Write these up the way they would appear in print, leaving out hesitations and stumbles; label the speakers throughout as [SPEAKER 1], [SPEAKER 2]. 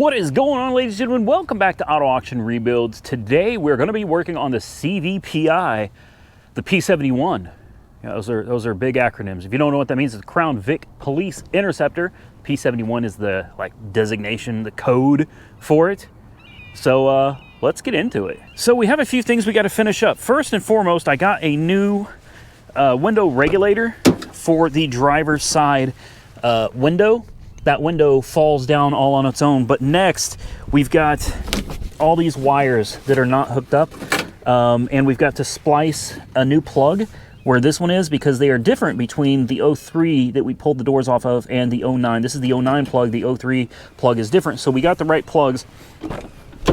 [SPEAKER 1] What is going on, ladies and gentlemen? Welcome back to Auto Auction Rebuilds. Today we're going to be working on the CVPI, the P71. Those are big acronyms. If you don't know what that means, it's Crown Vic Police Interceptor. P71 is the designation, the code for it. So let's get into it. So we have a few things we got to finish up. First and foremost, I got a new window regulator for the driver's side window. That window falls down all on its own. But next, we've got all these wires that are not hooked up. And we've got to splice a new plug where this one is, because they are different between the 03 that we pulled the doors off of and the 09. This is the 09 plug. The 03 plug is different. So we got the right plugs.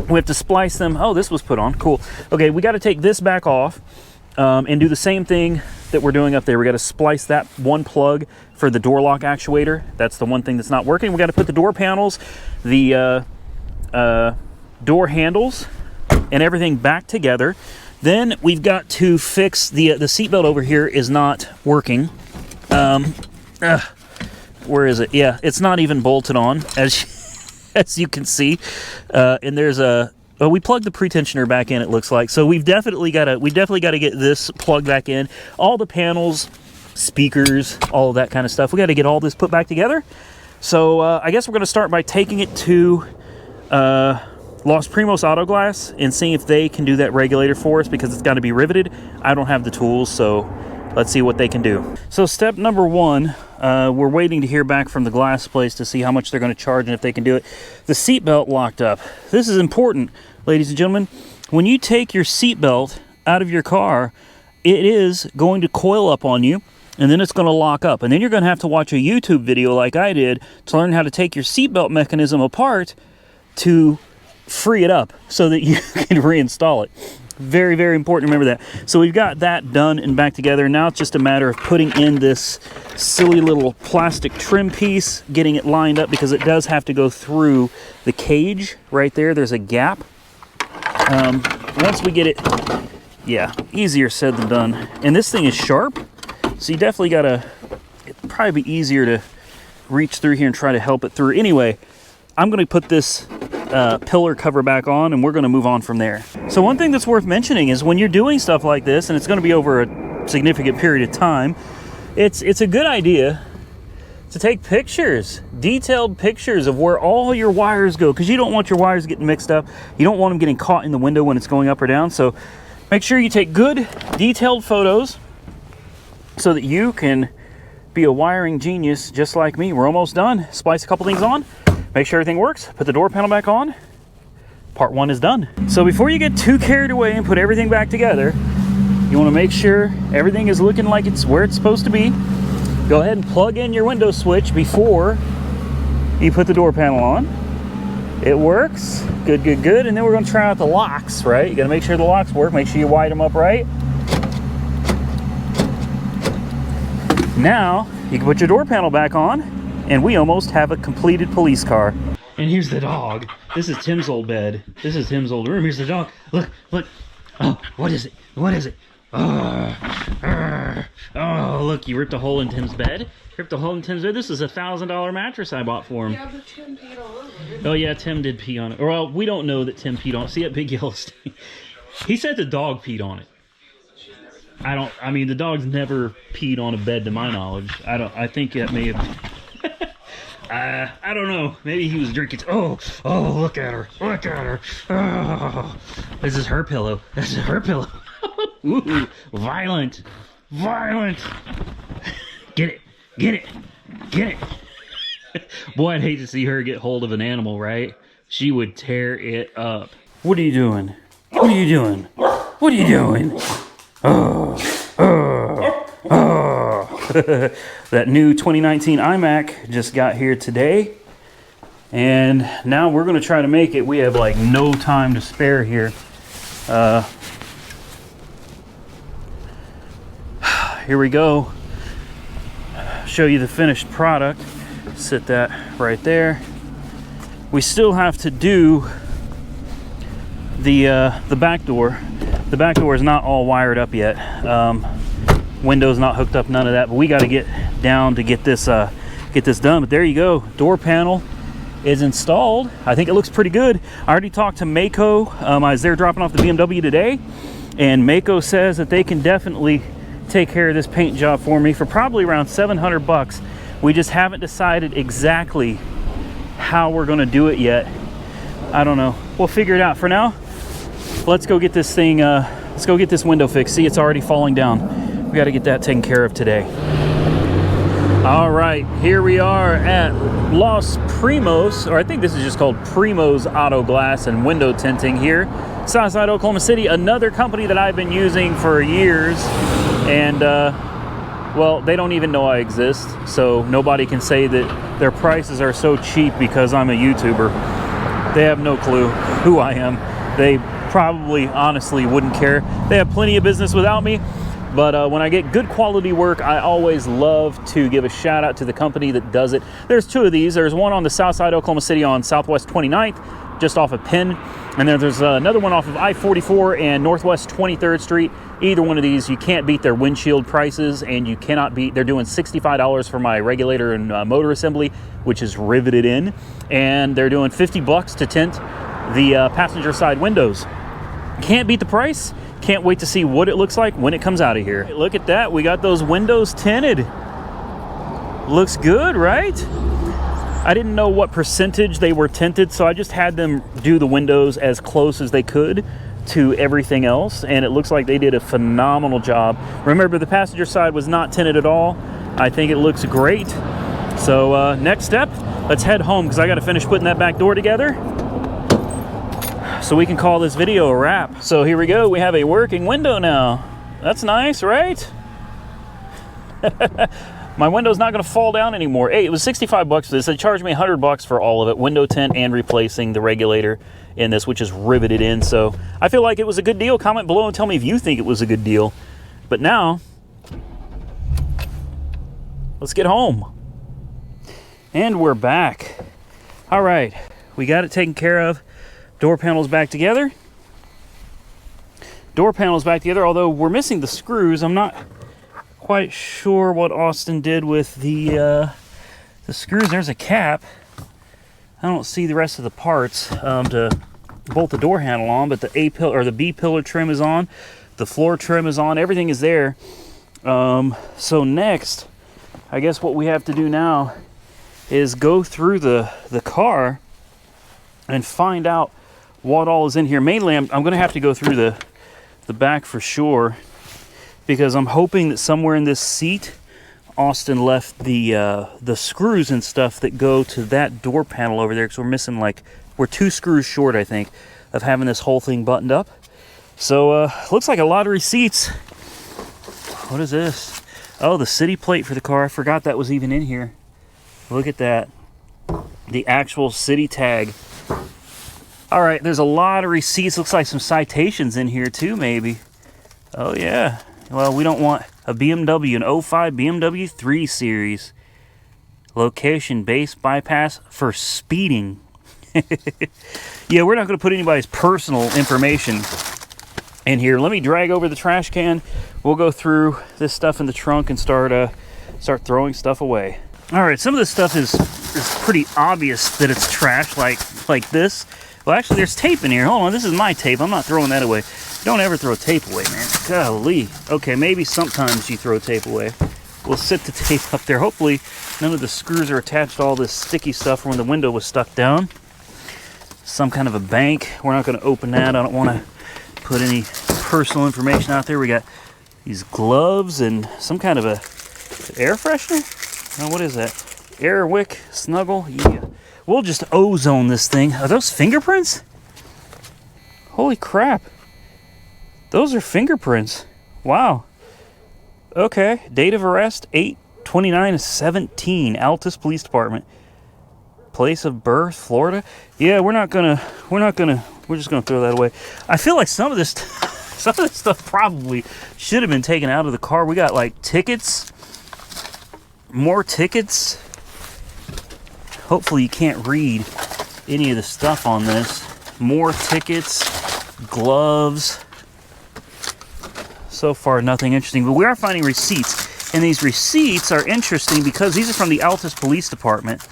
[SPEAKER 1] We have to splice them. Oh, this was put on. Cool. Okay, we got to take this back off and do the same thing that we're doing up there. We got to splice that one plug for the door lock actuator. That's the one thing that's not working. We got to put the door panels, the door handles, and everything back together. Then we've got to fix the seatbelt over here is not working. Where is it? Yeah, it's not even bolted on, as you can see. And there's a we plugged the pretensioner back in, it looks like. So we definitely got to get this plugged back in. All the panels, speakers, all of that kind of stuff. We got to get all this put back together. So I guess we're going to start by taking it to Los Primos Auto Glass and seeing if they can do that regulator for us, because it's got to be riveted. I don't have the tools, so let's see what they can do. So step number one, we're waiting to hear back from the glass place to see how much they're going to charge and if they can do it. The seatbelt locked up. This is important, ladies and gentlemen. When you take your seatbelt out of your car, it is going to coil up on you, and then it's going to lock up. And then you're going to have to watch a YouTube video like I did to learn how to take your seatbelt mechanism apart to free it up so that you can reinstall it. Very, very important to remember that. So we've got that done and back together. Now it's just a matter of putting in this silly little plastic trim piece, getting it lined up, because it does have to go through the cage right there. There's a gap. Once we get it, yeah, easier said than done. And this thing is sharp, so you definitely gotta, it'd probably be easier to reach through here and try to help it through. Anyway, I'm gonna put this pillar cover back on, and we're going to move on from there. So one thing that's worth mentioning is when you're doing stuff like this, and it's going to be over a significant period of time, it's a good idea to take pictures, detailed pictures of where all your wires go, because you don't want your wires getting mixed up. You don't want them getting caught in the window when it's going up or down. So make sure you take good detailed photos so that you can be a wiring genius just like me. We're almost done. Splice a couple things on. Make sure everything works, put the door panel back on. Part one is done. So before you get too carried away and put everything back together, you want to make sure everything is looking like it's where it's supposed to be. Go ahead and plug in your window switch before you put the door panel on. It works, good, good, good. And then we're going to try out the locks, right? You got to make sure the locks work. Make sure you wire them up right. Now you can put your door panel back on, and we almost have a completed police car. And here's the dog. This is Tim's old bed. This is Tim's old room. Here's the dog. Look, look. Oh, what is it? What is it? Oh, look, you ripped a hole in Tim's bed. Ripped a hole in Tim's bed. This is a $1,000 mattress I bought for him.
[SPEAKER 2] Yeah, but Tim peed all over it.
[SPEAKER 1] Oh, yeah, Tim did pee on it. Or, well, we don't know that Tim peed on it. See that big yellow stain? He said the dog peed on it. I mean, the dog's never peed on a bed to my knowledge. I think that may have... I don't know. Maybe he was drinking. Oh, look at her. Look at her. Oh, this is her pillow. This is her pillow. Ooh, violent. Violent. Get it. Get it. Get it. Boy, I'd hate to see her get hold of an animal, right? She would tear it up. What are you doing? What are you doing? What are you doing? Oh. That new 2019 iMac just got here today, and now we're going to try to make it. We have like no time to spare here. Here we go. Show you the finished product. Sit that right there. We still have to do the back door. The back door is not all wired up yet. Windows not hooked up, none of that, but we got to get down to get this done. But there you go, door panel is installed. I think it looks pretty good. I already talked to Mako. I was there dropping off the BMW today, and Mako says that they can definitely take care of this paint job for me for probably around 700 bucks. We just haven't decided exactly how we're gonna do it yet. I don't know. We'll figure it out. For now, let's go get this thing, let's go get this window fixed. See, it's already falling down. We gotta get that taken care of today. All right, here we are at Los Primos, or I think this is just called Primo's Auto Glass and Window Tinting here, Southside Oklahoma City, another company that I've been using for years, and well, they don't even know I exist, so nobody can say that their prices are so cheap because I'm a YouTuber. They have no clue who I am. They probably honestly wouldn't care. They have plenty of business without me. But when I get good quality work, I always love to give a shout out to the company that does it. There's two of these. There's one on the south side of Oklahoma City on Southwest 29th, just off of Penn. And then there's another one off of I-44 and Northwest 23rd Street. Either one of these, you can't beat their windshield prices, and you cannot beat, they're doing $65 for my regulator and motor assembly, which is riveted in. And they're doing 50 bucks to tint the passenger side windows. Can't beat the price. Can't wait to see what it looks like when it comes out of here. Hey, look at that, we got those windows tinted. Looks good, right? I didn't know what percentage they were tinted, so I just had them do the windows as close as they could to everything else, and it looks like they did a phenomenal job. Remember, the passenger side was not tinted at all. I think it looks great. So next step, let's head home because I got to finish putting that back door together, so we can call this video a wrap. So here we go, we have a working window now. That's nice, right? My window's not gonna fall down anymore. Hey, it was 65 bucks for this. They charged me 100 bucks for all of it, window tint and replacing the regulator in this, which is riveted in. So I feel like it was a good deal. Comment below and tell me if you think it was a good deal. But now, let's get home. And we're back. All right, we got it taken care of. Door panels back together. Door panels back together, although we're missing the screws. I'm not quite sure what Austin did with the screws. There's a cap. I don't see the rest of the parts to bolt the door handle on, but the A pillar or the B pillar trim is on. The floor trim is on. Everything is there. So next, I guess what we have to do now is go through the car and find out what all is in here. Mainly, I'm going to have to go through the back for sure, because I'm hoping that somewhere in this seat, Austin left the screws and stuff that go to that door panel over there, because we're 2 screws short, I think, of having this whole thing buttoned up. So, looks like a lot of receipts. What is this? Oh, the city plate for the car. I forgot that was even in here. Look at that. The actual city tag. All right, there's a lot of receipts. Looks like some citations in here too, maybe. Oh yeah. Well, we don't want a BMW, an 05 BMW 3 Series. Location, base bypass for speeding. Yeah, we're not going to put anybody's personal information in here. Let me drag over the trash can. We'll go through this stuff in the trunk and start throwing stuff away. All right, some of this stuff is pretty obvious that it's trash, like this. Well, actually, there's tape in here. Hold on, this is my tape. I'm not throwing that away. Don't ever throw tape away, man. Golly. Okay, maybe sometimes you throw tape away. We'll sit the tape up there. Hopefully, none of the screws are attached to all this sticky stuff when the window was stuck down. Some kind of a bank. We're not going to open that. I don't want to put any personal information out there. We got these gloves and some kind of a air freshener. Oh, what is that? Air wick snuggle. Yeah. We'll just ozone this thing. Are those fingerprints? Holy crap. Those are fingerprints. Wow. Okay. Date of arrest 8/29/17. Altus Police Department. Place of birth, Florida. Yeah, we're just gonna throw that away. I feel like some of this stuff probably should have been taken out of the car. We got like tickets. More tickets. Hopefully you can't read any of the stuff on this. More tickets, gloves. So far, nothing interesting, but we are finding receipts. And these receipts are interesting because these are from the Altus Police Department.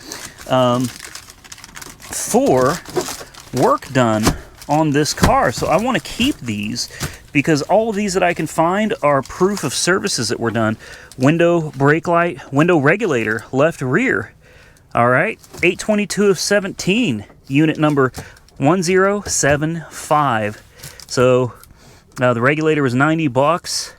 [SPEAKER 1] for work done on this car. So I want to keep these because all of these that I can find are proof of services that were done. Window brake light, window regulator, left rear. All right, 822 of 17, unit number 1075. So the regulator was 90 bucks.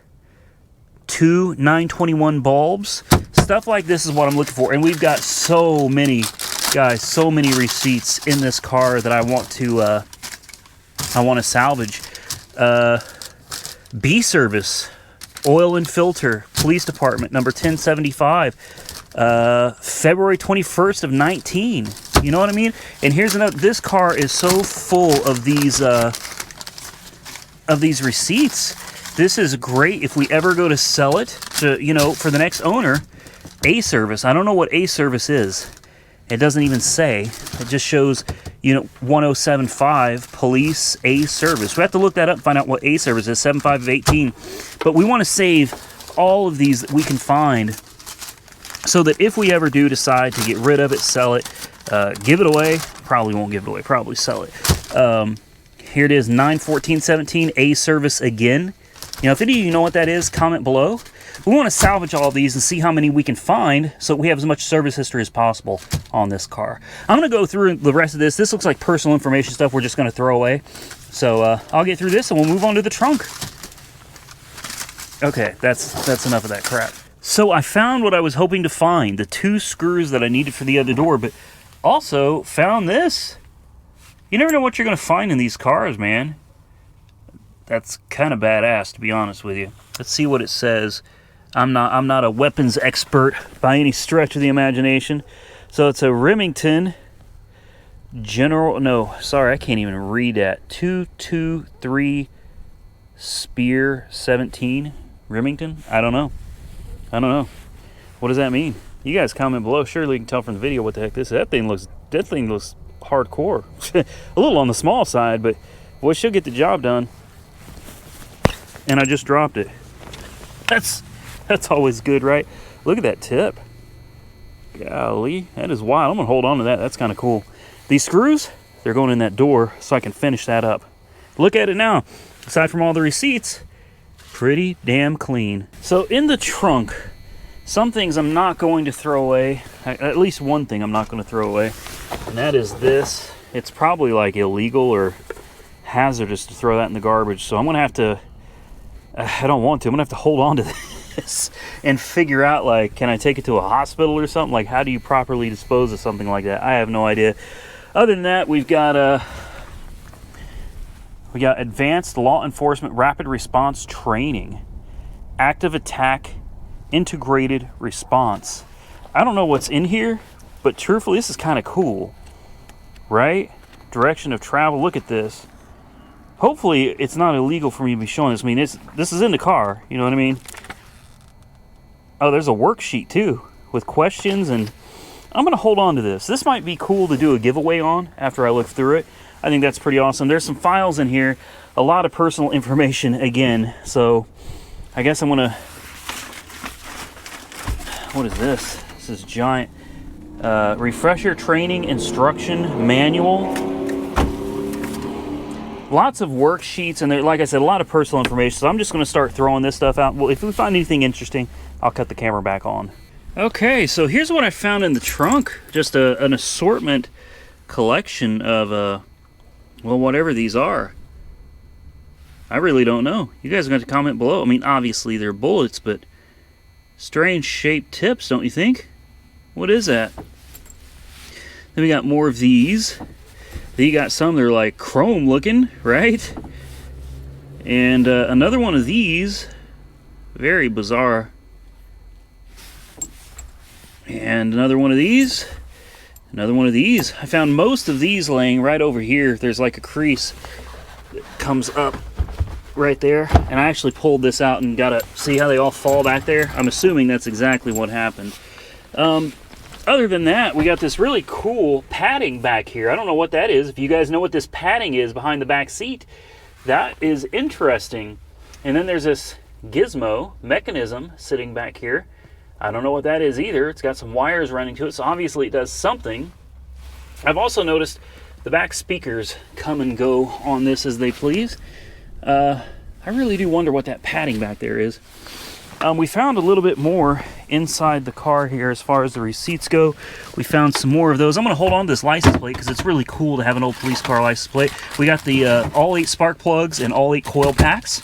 [SPEAKER 1] 2 921 bulbs. Stuff like this is what I'm looking for. And we've got so many, guys, so many receipts in this car that I want to salvage. B service, oil and filter, police department, number 1075, February 21st of 19. You know what I mean? And here's another. This car is so full of these receipts. This is great if we ever go to sell it to, you know, for the next owner. A service. I don't know what A service is. It doesn't even say. It just shows, you know, 1075 police A service. We have to look that up and find out what A service is. 75 of 18. But we want to save all of these that we can find so that if we ever do decide to get rid of it, sell it, give it away. Probably won't give it away. Probably sell it. Here it is, 9/14/17 A service again. You know, if any of you know what that is, comment below. We want to salvage all of these and see how many we can find so we have as much service history as possible on this car. I'm going to go through the rest of this. This looks like personal information stuff we're just going to throw away. So I'll get through this and we'll move on to the trunk. Okay, that's enough of that crap. So I found what I was hoping to find, the 2 screws that I needed for the other door, but also found this. You never know what you're going to find in these cars, man. That's kind of badass, to be honest with you. Let's see what it says. I'm not a weapons expert by any stretch of the imagination. So it's a Remington General. No, sorry, I can't even read that. 223 Spear 17 Remington. I don't know. What does that mean? You guys comment below. Surely you can tell from the video what the heck this is. That thing looks hardcore. A little on the small side, but boy, she'll get the job done. And I just dropped it. That's always good, right? Look at that tip. Golly, that is wild. I'm gonna hold on to that. That's kind of cool. These screws, they're going in that door so I can finish that up. Look at it now. Aside from all the receipts, pretty damn clean. So in the trunk, some things I'm not going to throw away. At least one thing I'm not going to throw away. And that is this. It's probably like illegal or hazardous to throw that in the garbage. So I'm going to have to, I don't want to, I'm going to have to hold on to this and figure out, like, can I take it to a hospital or something? Like, how do you properly dispose of something like that? I have no idea. Other than that, we got advanced law enforcement rapid response training, active attack integrated response. I don't know what's in here, but truthfully, this is kind of cool, right? Direction of travel. Look at this. Hopefully, it's not illegal for me to be showing this. I mean, this is in the car. You know what I mean? Oh, there's a worksheet too with questions, and I'm going to hold on to this. This might be cool to do a giveaway on after I look through it. I think that's pretty awesome. There's some files in here, a lot of personal information again. So I guess I'm going to, what is this? This is giant. Refresher training instruction manual. Lots of worksheets, and there, like I said, a lot of personal information. So I'm just going to start throwing this stuff out. Well, if we find anything interesting, I'll cut the camera back on. Okay, so here's what I found in the trunk. Just an assortment collection of, well, whatever these are. I really don't know. You guys are going to comment below. I mean, obviously they're bullets, but strange shaped tips, don't you think? What is that? Then we got more of these. Then you got some that are like chrome looking, right? And another one of these. Very bizarre. And another one of these. Another one of these. I found most of these laying right over here. There's like a crease that comes up right there. And I actually pulled this out and got to see how they all fall back there. I'm assuming that's exactly what happened. Other than that, we got this really cool padding back here. I don't know what that is. If you guys know what this padding is behind the back seat, that is interesting. And then there's this gizmo mechanism sitting back here. I don't know what that is either. It's got some wires running to it, so obviously it does something. I've also noticed The back speakers come and go on this as they please. I really do wonder what that padding back there is. We found a little bit more inside the car here as far as the receipts go. We found some more of those. I'm going to hold on to this license plate because it's really cool to have an old police car license plate. We got the all 8 spark plugs and all 8 coil packs.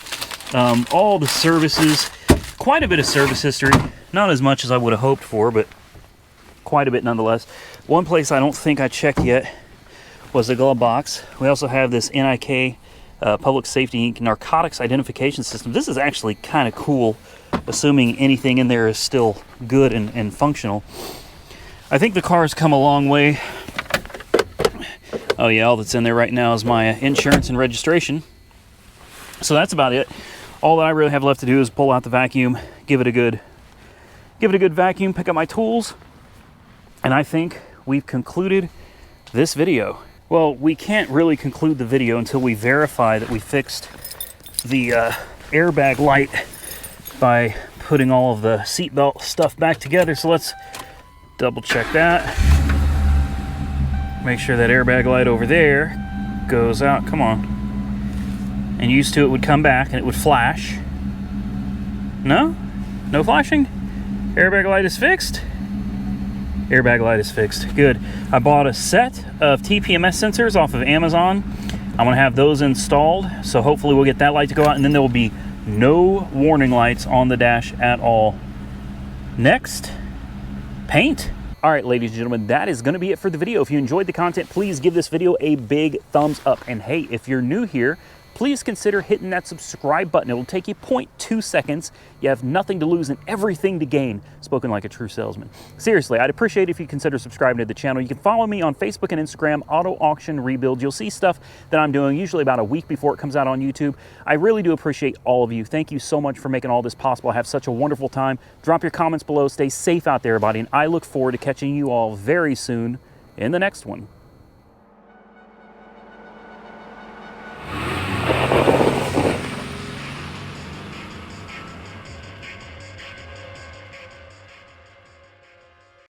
[SPEAKER 1] All the services, quite a bit of service history. Not as much as I would have hoped for, but quite a bit nonetheless. One place I don't think I checked yet was the glove box. We also have this NIK Public Safety Inc. Narcotics Identification System. This is actually kind of cool, assuming anything in there is still good and functional. I think the car's come a long way. Oh yeah, all that's in there right now is my insurance and registration. So that's about it. All that I really have left to do is pull out the vacuum, give it a good vacuum, pick up my tools, and I think we've concluded this video. Well, we can't really conclude the video until we verify that we fixed the airbag light by putting all of the seatbelt stuff back together. So let's double check that. Make sure that airbag light over there goes out. Come on. And used to it would come back and it would flash. No? No flashing? Airbag light is fixed? Airbag light is fixed. Good. I bought a set of TPMS sensors off of Amazon. I'm going to have those installed, so hopefully we'll get that light to go out, and then there will be no warning lights on the dash at all. Next, paint. All right, ladies and gentlemen, that is going to be it for the video. If you enjoyed the content, please give this video a big thumbs up. And hey, if you're new here, please consider hitting that subscribe button. It will take you 0.2 seconds. You have nothing to lose and everything to gain. Spoken like a true salesman. Seriously, I'd appreciate it if you consider subscribing to the channel. You can follow me on Facebook and Instagram, Auto Auction Rebuild. You'll see stuff that I'm doing usually about a week before it comes out on YouTube. I really do appreciate all of you. Thank you so much for making all this possible. I have such a wonderful time. Drop your comments below. Stay safe out there, everybody, and I look forward to catching you all very soon in the next one.